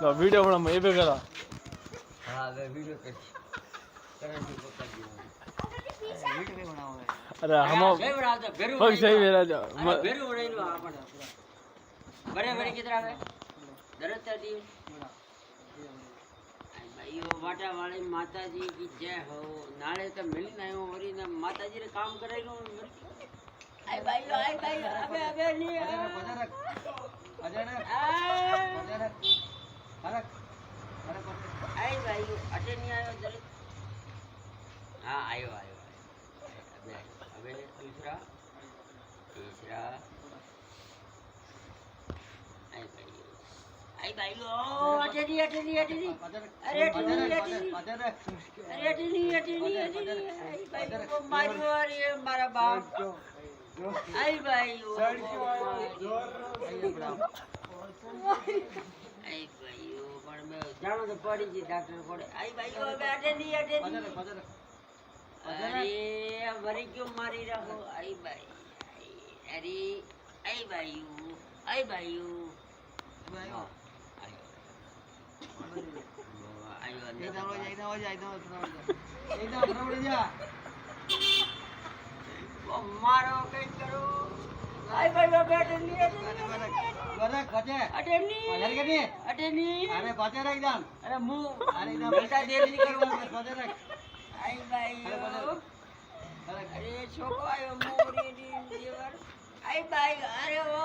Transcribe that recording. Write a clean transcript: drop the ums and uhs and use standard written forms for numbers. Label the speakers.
Speaker 1: લો video બનાવ એ બે કરા
Speaker 2: હા હવે વિડિયો કરી કરંટ પકડી વિડિયો બનાવો
Speaker 1: અરે હમો
Speaker 2: સેવ રાજા ભેરું
Speaker 1: પગ સહી રાજા
Speaker 2: ભેરું ઉડાઈલો આપણે બરે બરે કિતરા આવે દરજ દી भाइयों वाटा वाले माताजी की जय हो नाले तो मिली नहीं हो और ना माताजी रे काम करेगा आई भाइयों अबे अबे नहीं अजरक आई भाइयों अटे नहीं आयो जरा हां आयो आयो अबे अबे तीसरा आई भाइयों अटे नहीं अरे अटे नहीं आई भाइयों को मारो अरे मारा बाप आई भाइयों आई भाइयों पर मैं जानो तो पड़ी जी डॉक्टर पड़े आई भाइयों अबे अटे नहीं अरे मरी क्यों मारी रहो आई भाई अरे आई भाइयों मारो कहीं करो आई भाई बैठे नहीं अरे बातें रख जान अरे मुंह अरे बेटा देर नहीं करूंगा बातें रख आई भाई अरे छोको आयो मोरी दी आई भाई अरे वो